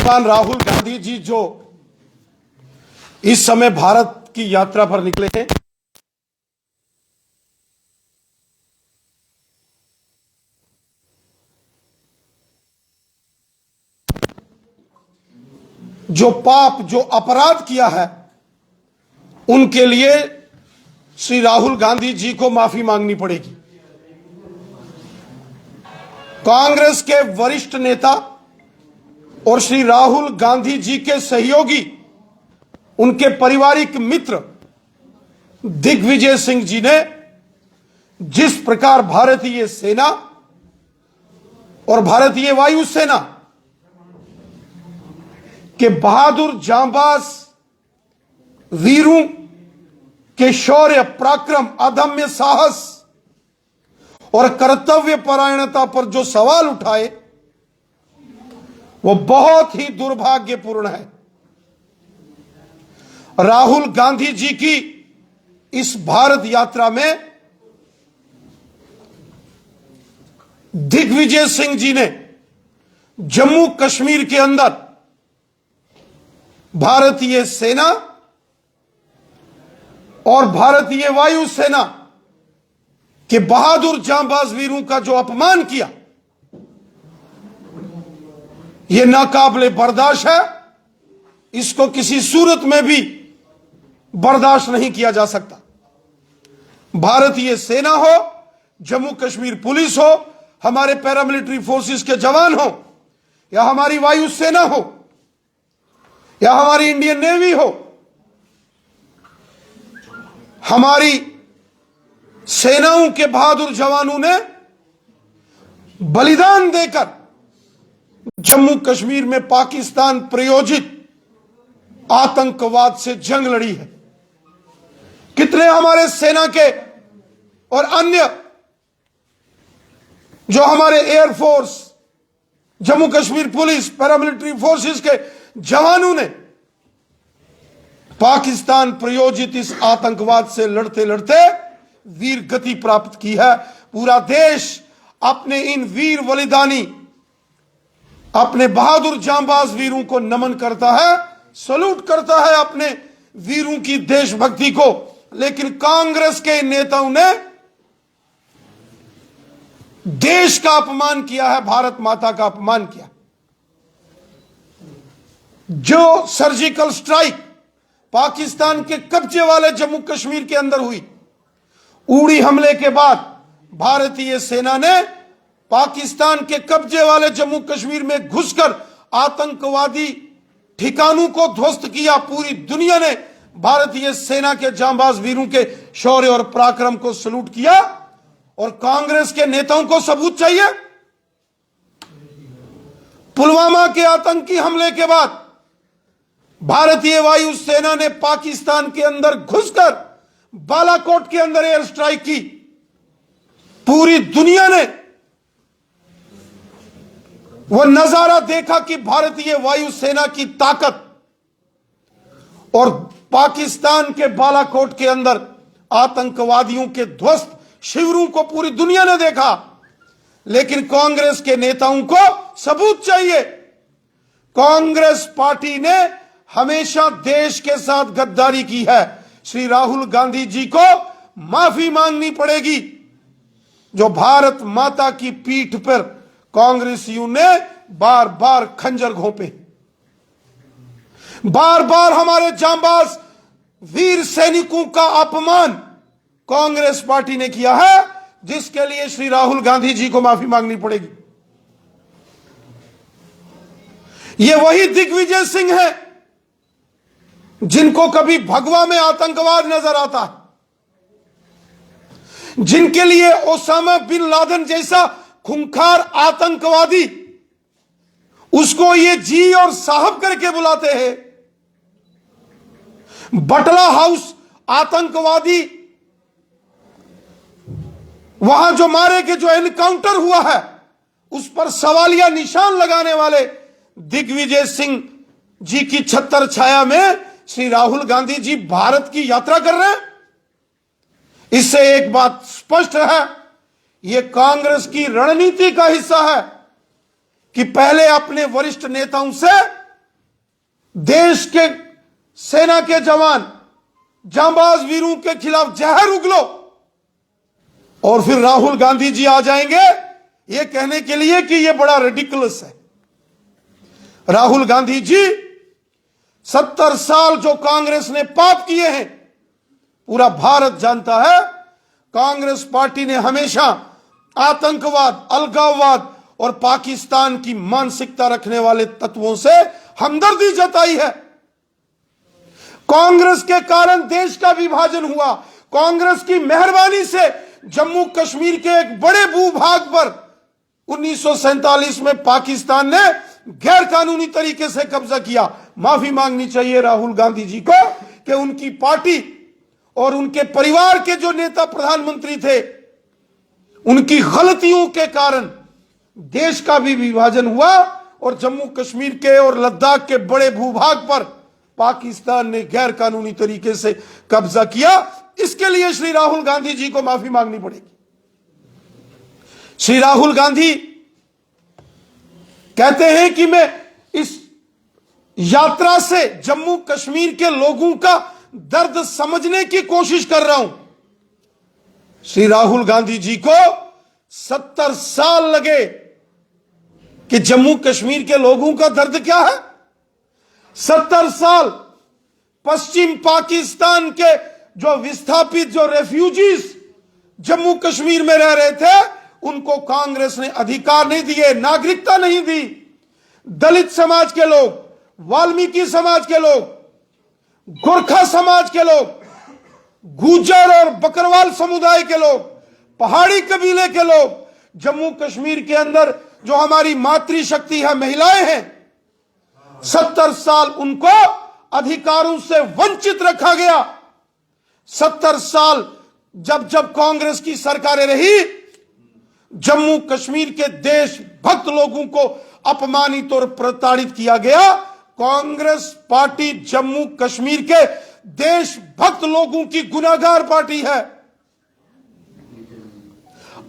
श्रीमान राहुल गांधी जी जो इस समय भारत की यात्रा पर निकले हैं, जो पाप जो अपराध किया है, उनके लिए श्री राहुल गांधी जी को माफी मांगनी पड़ेगी। कांग्रेस के वरिष्ठ नेता और श्री राहुल गांधी जी के सहयोगी, उनके पारिवारिक मित्र दिग्विजय सिंह जी ने जिस प्रकार भारतीय सेना और भारतीय वायुसेना के बहादुर जांबाज वीरों के शौर्य, पराक्रम, अदम्य साहस और कर्तव्य परायणता पर जो सवाल उठाए, वो बहुत ही दुर्भाग्यपूर्ण है। राहुल गांधी जी की इस भारत यात्रा में दिग्विजय सिंह जी ने जम्मू कश्मीर के अंदर भारतीय सेना और भारतीय वायुसेना के बहादुर जांबाज वीरों का जो अपमान किया, यह नाकाबिले बर्दाश्त है। इसको किसी सूरत में भी बर्दाश्त नहीं किया जा सकता। भारतीय सेना हो, जम्मू कश्मीर पुलिस हो, हमारे पैरामिलिट्री फोर्सेस के जवान हो, या हमारी वायुसेना हो, या हमारी इंडियन नेवी हो, हमारी सेनाओं के बहादुर जवानों ने बलिदान देकर जम्मू कश्मीर में पाकिस्तान प्रायोजित आतंकवाद से जंग लड़ी है। कितने हमारे सेना के और अन्य जो हमारे air force, Jammu Kashmir police, paramilitary forces के जवानों ने पाकिस्तान प्रायोजित इस आतंकवाद से लड़ते लड़ते वीर गति प्राप्त की है। पूरा देश अपने इन वीर बलिदानी, अपने बहादुर जांबाज वीरों को नमन करता है, सलूट करता है अपने वीरों की देशभक्ति को। लेकिन कांग्रेस के नेताओं ने देश का अपमान किया है, भारत माता का अपमान किया। जो सर्जिकल स्ट्राइक पाकिस्तान के कब्जे वाले जम्मू कश्मीर के अंदर हुई, उड़ी हमले के बाद भारतीय सेना ने पाकिस्तान के कब्जे वाले जम्मू कश्मीर में घुसकर आतंकवादी ठिकानों को ध्वस्त किया। पूरी दुनिया ने भारतीय सेना के जांबाज वीरों के शौर्य और पराक्रम को सलूट किया। और कांग्रेस के नेताओं को सबूत चाहिए। पुलवामा के आतंकी हमले के बाद भारतीय वायुसेना ने पाकिस्तान के अंदर घुसकर बालाकोट के अंदर एयर स्ट्राइक की। पूरी दुनिया ने वह नजारा देखा कि भारतीय वायुसेना की ताकत, और पाकिस्तान के बालाकोट के अंदर आतंकवादियों के ध्वस्त शिविरों को पूरी दुनिया ने देखा। लेकिन कांग्रेस के नेताओं को सबूत चाहिए। कांग्रेस पार्टी ने हमेशा देश के साथ गद्दारी की है। श्री राहुल गांधी जी को माफी मांगनी पड़ेगी। जो भारत माता की पीठ पर कांग्रेसियों ने बार बार खंजर घोंपे, बार बार हमारे जांबाज वीर सैनिकों का अपमान कांग्रेस पार्टी ने किया है, जिसके लिए श्री राहुल गांधी जी को माफी मांगनी पड़ेगी। ये वही दिग्विजय सिंह है जिनको कभी भगवा में आतंकवाद नजर आता है, जिनके लिए ओसामा बिन लादेन जैसा खूंखार आतंकवादी उसको ये जी और साहब करके बुलाते हैं। बटला हाउस आतंकवादी, वहां जो मारे के जो एनकाउंटर हुआ है, उस पर सवालिया निशान लगाने वाले दिग्विजय सिंह जी की छत्र छाया में श्री राहुल गांधी जी भारत की यात्रा कर रहे हैं। इससे एक बात स्पष्ट है, यह कांग्रेस की रणनीति का हिस्सा है कि पहले अपने वरिष्ठ नेताओं से देश के सेना के जवान जांबाज वीरों के खिलाफ जहर उगलो, और फिर राहुल गांधी जी आ जाएंगे ये कहने के लिए कि ये बड़ा रेडिकुलस है। राहुल गांधी जी 70 साल जो कांग्रेस ने पाप किए हैं पूरा भारत जानता है। कांग्रेस पार्टी ने हमेशा आतंकवाद, अलगाववाद और पाकिस्तान की मानसिकता रखने वाले तत्वों से हमदर्दी जताई है। कांग्रेस के कारण देश का विभाजन हुआ। कांग्रेस की मेहरबानी से जम्मू कश्मीर के एक बड़े भूभाग पर 1947 में पाकिस्तान ने गैर कानूनी तरीके से कब्जा किया। माफी मांगनी चाहिए राहुल गांधी जी को कि उनकी पार्टी और उनके परिवार के जो नेता प्रधानमंत्री थे उनकी गलतियों के कारण देश का भी विभाजन हुआ और जम्मू कश्मीर के और लद्दाख के बड़े भूभाग पर पाकिस्तान ने गैर कानूनी तरीके से कब्जा किया। इसके लिए श्री राहुल गांधी जी को माफी मांगनी पड़ेगी। श्री राहुल गांधी कहते हैं कि मैं इस यात्रा से जम्मू कश्मीर के लोगों का दर्द समझने की कोशिश कर रहा हूं। श्री राहुल गांधी जी को 70 साल लगे कि जम्मू कश्मीर के लोगों का दर्द क्या है। 70 साल पश्चिम पाकिस्तान के जो विस्थापित, जो रेफ्यूजीज जम्मू कश्मीर में रह रहे थे उनको कांग्रेस ने अधिकार नहीं दिए, नागरिकता नहीं दी। दलित समाज के लोग, वाल्मीकि समाज के लोग, गोरखा समाज के लोग, गुर्जर और बकरवाल समुदाय के लोग, पहाड़ी कबीले के लोग, जम्मू कश्मीर के अंदर जो हमारी मातृशक्ति है, महिलाएं हैं, 70 साल उनको अधिकारों से वंचित रखा गया। 70 साल जब जब कांग्रेस की सरकारें रही जम्मू कश्मीर के देशभक्त लोगों को अपमानित और प्रताड़ित किया गया। कांग्रेस पार्टी जम्मू कश्मीर के देशभक्त लोगों की गुनाहगार पार्टी है।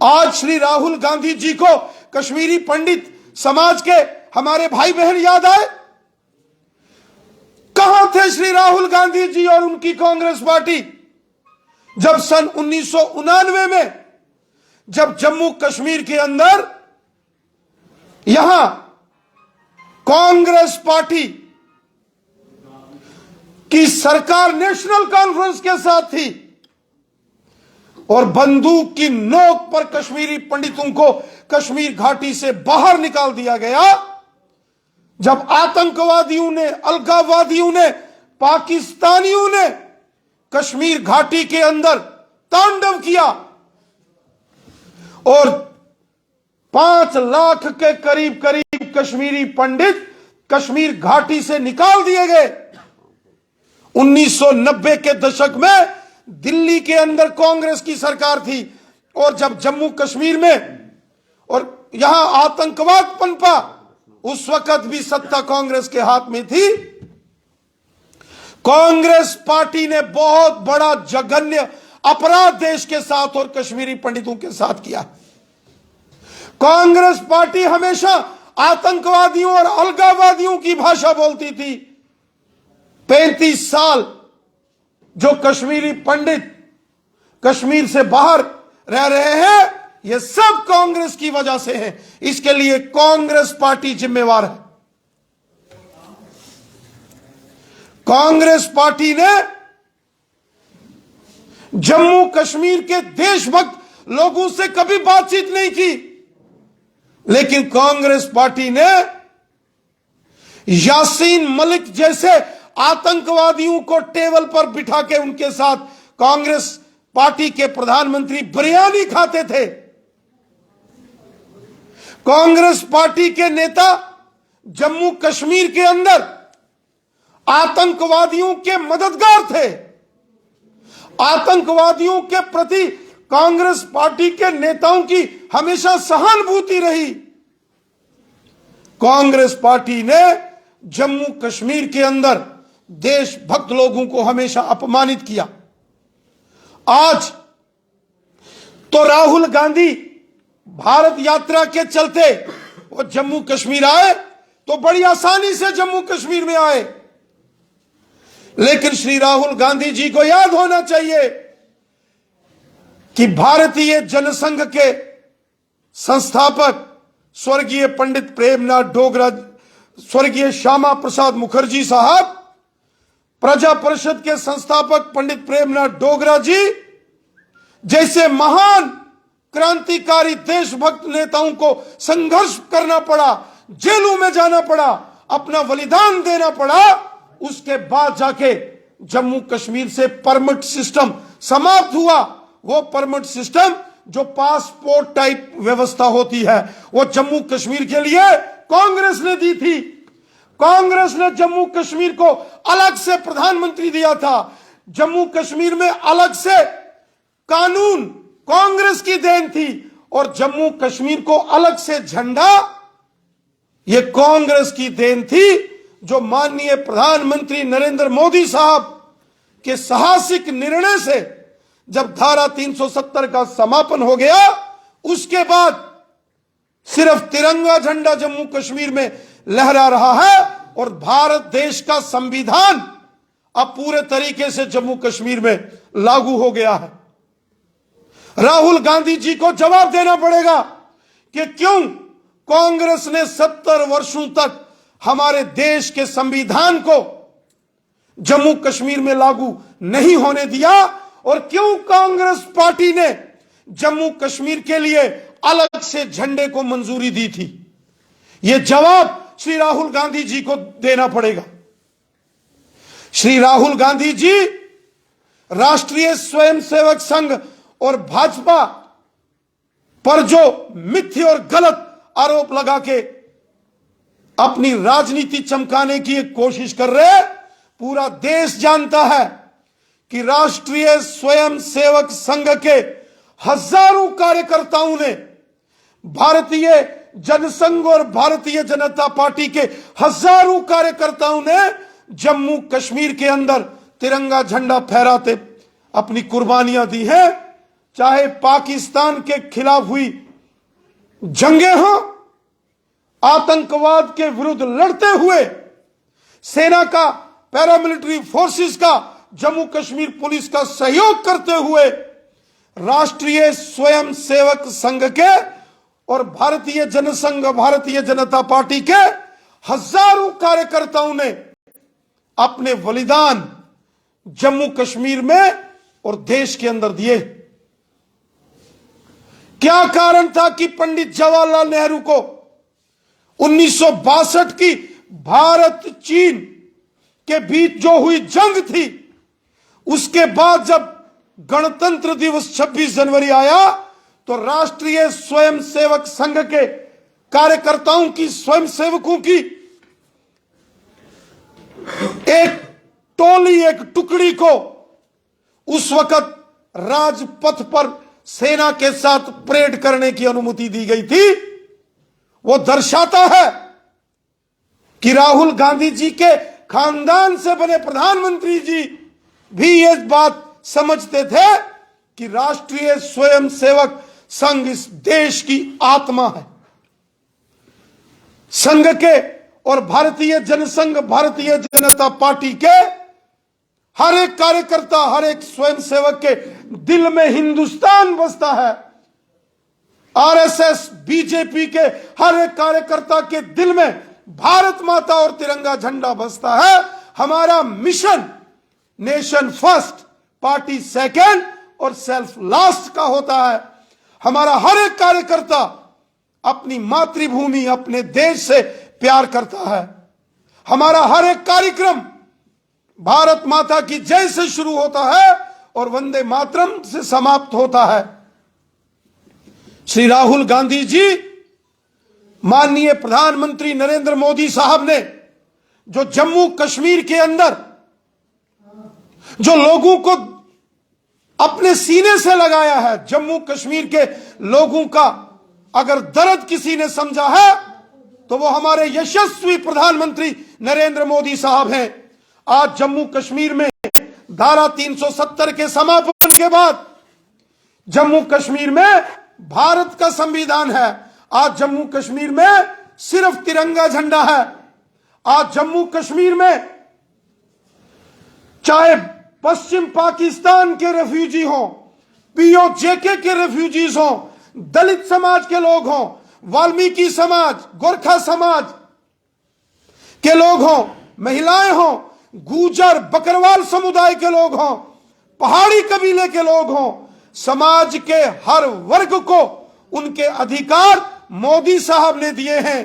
आज श्री राहुल गांधी जी को कश्मीरी पंडित समाज के हमारे भाई बहन याद आए। कहां थे श्री राहुल गांधी जी और उनकी कांग्रेस पार्टी जब सन 1999 में जब जम्मू कश्मीर के अंदर यहां कांग्रेस पार्टी की सरकार नेशनल कॉन्फ्रेंस के साथ थी और बंदूक की नोक पर कश्मीरी पंडितों को कश्मीर घाटी से बाहर निकाल दिया गया। जब आतंकवादियों ने, अलगाववादियों ने, पाकिस्तानियों ने कश्मीर घाटी के अंदर तांडव किया और 5 लाख के करीब करीब कश्मीरी पंडित कश्मीर घाटी से निकाल दिए गए। 1990 के दशक में दिल्ली के अंदर कांग्रेस की सरकार थी और जब जम्मू कश्मीर में और यहां आतंकवाद पनपा उस वक्त भी सत्ता कांग्रेस के हाथ में थी। कांग्रेस पार्टी ने बहुत बड़ा जघन्य अपराध देश के साथ और कश्मीरी पंडितों के साथ किया। कांग्रेस पार्टी हमेशा आतंकवादियों और अलगाववादियों की भाषा बोलती थी। 35 साल जो कश्मीरी पंडित कश्मीर से बाहर रह रहे हैं ये सब कांग्रेस की वजह से है। इसके लिए कांग्रेस पार्टी जिम्मेवार है। कांग्रेस पार्टी ने जम्मू कश्मीर के देशभक्त लोगों से कभी बातचीत नहीं की, लेकिन कांग्रेस पार्टी ने यासीन मलिक जैसे आतंकवादियों को टेबल पर बिठा के उनके साथ कांग्रेस पार्टी के प्रधानमंत्री बिरयानी खाते थे। कांग्रेस पार्टी के नेता जम्मू कश्मीर के अंदर आतंकवादियों के मददगार थे। आतंकवादियों के प्रति कांग्रेस पार्टी के नेताओं की हमेशा सहानुभूति रही। कांग्रेस पार्टी ने जम्मू कश्मीर के अंदर देशभक्त लोगों को हमेशा अपमानित किया। आज तो राहुल गांधी भारत यात्रा के चलते वो जम्मू कश्मीर आए तो बड़ी आसानी से जम्मू कश्मीर में आए। लेकिन श्री राहुल गांधी जी को याद होना चाहिए कि भारतीय जनसंघ के संस्थापक स्वर्गीय पंडित प्रेमनाथ डोगरा, स्वर्गीय श्यामा प्रसाद मुखर्जी साहब, प्रजा परिषद के संस्थापक पंडित प्रेमनाथ डोगरा जी जैसे महान क्रांतिकारी देशभक्त नेताओं को संघर्ष करना पड़ा, जेलों में जाना पड़ा, अपना बलिदान देना पड़ा। उसके बाद जाके जम्मू कश्मीर से परमिट सिस्टम समाप्त हुआ। वो परमिट सिस्टम जो पासपोर्ट टाइप व्यवस्था होती है, वो जम्मू कश्मीर के लिए कांग्रेस ने दी थी। कांग्रेस ने जम्मू कश्मीर को अलग से प्रधानमंत्री दिया था। जम्मू कश्मीर में अलग से कानून कांग्रेस की देन थी, और जम्मू कश्मीर को अलग से झंडा ये कांग्रेस की देन थी, जो माननीय प्रधानमंत्री नरेंद्र मोदी साहब के साहसिक निर्णय से जब धारा 370 का समापन हो गया, उसके बाद सिर्फ तिरंगा झंडा जम्मू कश्मीर में लहरा रहा है, और भारत देश का संविधान अब पूरे तरीके से जम्मू कश्मीर में लागू हो गया है। राहुल गांधी जी को जवाब देना पड़ेगा कि क्यों कांग्रेस ने 70 वर्षों तक हमारे देश के संविधान को जम्मू कश्मीर में लागू नहीं होने दिया, और क्यों कांग्रेस पार्टी ने जम्मू कश्मीर के लिए अलग से झंडे को मंजूरी दी थी। यह जवाब श्री राहुल गांधी जी को देना पड़ेगा। श्री राहुल गांधी जी राष्ट्रीय स्वयंसेवक संघ और भाजपा पर जो मिथ्य और गलत आरोप लगा के अपनी राजनीति चमकाने की एक कोशिश कर रहे, पूरा देश जानता है कि राष्ट्रीय स्वयंसेवक संघ के हजारों कार्यकर्ताओं ने, भारतीय जनसंघ और भारतीय जनता पार्टी के हजारों कार्यकर्ताओं ने जम्मू कश्मीर के अंदर तिरंगा झंडा फहराते अपनी कुर्बानियां दी हैं। चाहे पाकिस्तान के खिलाफ हुई जंगें हों, आतंकवाद के विरुद्ध लड़ते हुए सेना का, पैरामिलिट्री फोर्सेस का, जम्मू कश्मीर पुलिस का सहयोग करते हुए राष्ट्रीय स्वयंसेवक संघ के और भारतीय जनसंघ, भारतीय जनता पार्टी के हजारों कार्यकर्ताओं ने अपने बलिदान जम्मू कश्मीर में और देश के अंदर दिए। क्या कारण था कि पंडित जवाहरलाल नेहरू को 1962 की भारत चीन के बीच जो हुई जंग थी, उसके बाद जब गणतंत्र दिवस 26 जनवरी आया, तो राष्ट्रीय स्वयंसेवक संघ के कार्यकर्ताओं की, स्वयंसेवकों की एक टोली, एक टुकड़ी को उस वक्त राजपथ पर सेना के साथ परेड करने की अनुमति दी गई थी। वो दर्शाता है कि राहुल गांधी जी के खानदान से बने प्रधानमंत्री जी भी ये बात समझते थे कि राष्ट्रीय स्वयंसेवक संघ इस देश की आत्मा है। संघ के और भारतीय जनसंघ, भारतीय जनता पार्टी के हर एक कार्यकर्ता, हर एक स्वयंसेवक के दिल में हिंदुस्तान बसता है। आरएसएस, बीजेपी के हर एक कार्यकर्ता के दिल में भारत माता और तिरंगा झंडा बसता है। हमारा mission nation first, party second और सेल्फ लास्ट का होता है। हमारा हर एक कार्यकर्ता अपनी मातृभूमि, अपने देश से प्यार करता है। हमारा हर एक कार्यक्रम भारत माता की जय से शुरू होता है और वंदे मातरम से समाप्त होता है। श्री राहुल गांधी जी, माननीय प्रधानमंत्री नरेंद्र मोदी साहब ने जो जम्मू कश्मीर के अंदर जो लोगों को अपने सीने से लगाया है, जम्मू कश्मीर के लोगों का अगर दर्द किसी ने समझा है तो वो हमारे यशस्वी प्रधानमंत्री नरेंद्र मोदी साहब हैं। आज जम्मू कश्मीर में धारा 370 के समापन के बाद जम्मू कश्मीर में भारत का संविधान है। आज जम्मू कश्मीर में सिर्फ तिरंगा झंडा है। आज जम्मू कश्मीर में चाहे पश्चिम पाकिस्तान के रेफ्यूजी हों, पीओजेके के रेफ्यूजीज हों, दलित समाज के लोग हों, वाल्मीकि समाज, गोरखा समाज के लोग हों, महिलाएं हों, गुजर बकरवाल समुदाय के लोग हों, पहाड़ी कबीले के लोग हों, समाज के हर वर्ग को उनके अधिकार मोदी साहब ने दिए हैं।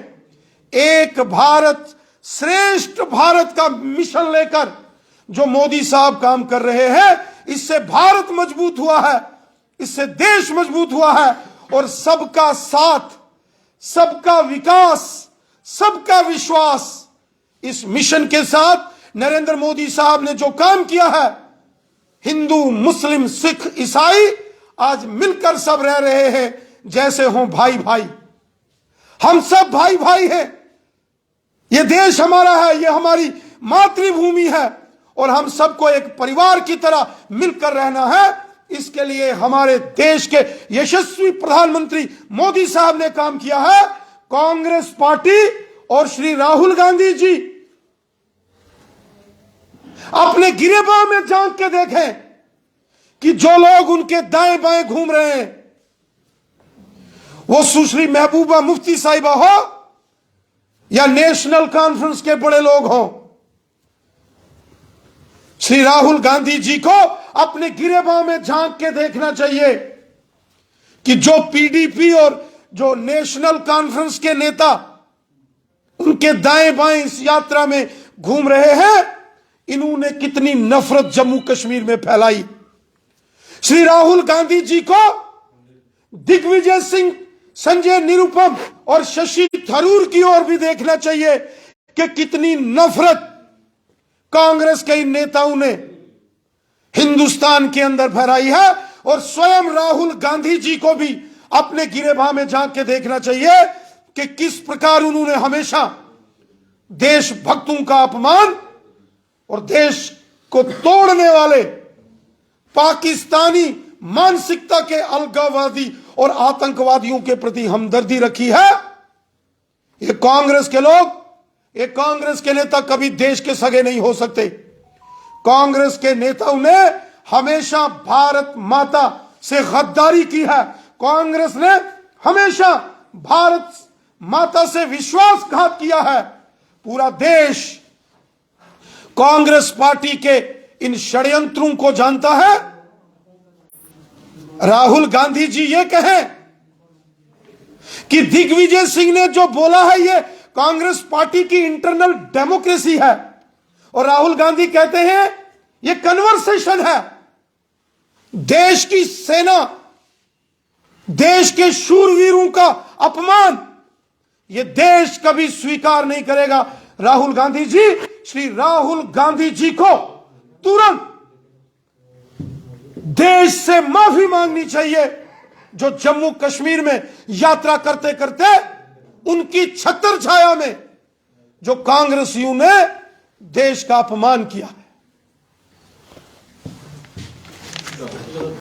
एक भारत श्रेष्ठ भारत का मिशन लेकर जो मोदी साहब काम कर रहे हैं, इससे भारत मजबूत हुआ है, इससे देश मजबूत हुआ है। और सबका साथ, सबका विकास, सबका विश्वास, इस मिशन के साथ नरेंद्र मोदी साहब ने जो काम किया है, हिंदू, मुस्लिम, सिख, ईसाई आज मिलकर सब रह रहे हैं जैसे हों भाई भाई। हम सब भाई भाई हैं। ये देश हमारा है, ये हमारी मातृभूमि है और हम सबको एक परिवार की तरह मिलकर रहना है। इसके लिए हमारे देश के यशस्वी प्रधानमंत्री मोदी साहब ने काम किया है। कांग्रेस पार्टी और श्री राहुल गांधी जी अपने गिरेबान में झांक के देखें कि जो लोग उनके दाएं बाएं घूम रहे हैं, वो सुश्री महबूबा मुफ्ती साहिबा हो या नेशनल कॉन्फ्रेंस के बड़े लोग हों, श्री राहुल गांधी जी को अपने गिरेबान में झांक के देखना चाहिए कि जो पीडीपी और जो नेशनल कॉन्फ्रेंस के नेता उनके दाएं बाएं इस यात्रा में घूम रहे हैं, इन्होंने कितनी नफरत जम्मू कश्मीर में फैलाई। श्री राहुल गांधी जी को दिग्विजय सिंह, संजय निरुपम और शशि थरूर की ओर भी देखना चाहिए कि कितनी नफरत कांग्रेस के इन नेताओं ने हिंदुस्तान के अंदर फैलाई है। और स्वयं राहुल गांधी जी को भी अपने गिरेबान में झांक के देखना चाहिए कि किस प्रकार उन्होंने हमेशा देशभक्तों का अपमान और देश को तोड़ने वाले पाकिस्तानी मानसिकता के अलगाववादी और आतंकवादियों के प्रति हमदर्दी रखी है। ये कांग्रेस के लोग, ये कांग्रेस के नेता कभी देश के सगे नहीं हो सकते। कांग्रेस के नेताओं ने हमेशा भारत माता से गद्दारी की है। कांग्रेस ने हमेशा भारत माता से विश्वासघात किया है। पूरा देश कांग्रेस पार्टी के इन षड्यंत्रों को जानता है। राहुल गांधी जी ये कहें कि दिग्विजय सिंह ने जो बोला है ये कांग्रेस पार्टी की इंटरनल डेमोक्रेसी है, और राहुल गांधी कहते हैं ये कन्वर्सेशन है। देश की सेना, देश के शूरवीरों का अपमान ये देश कभी स्वीकार नहीं करेगा। राहुल गांधी जी, श्री राहुल गांधी जी को तुरंत देश से माफी मांगनी चाहिए, जो जम्मू कश्मीर में यात्रा करते करते उनकी छत्र छाया में जो कांग्रेसियों ने देश का अपमान किया है।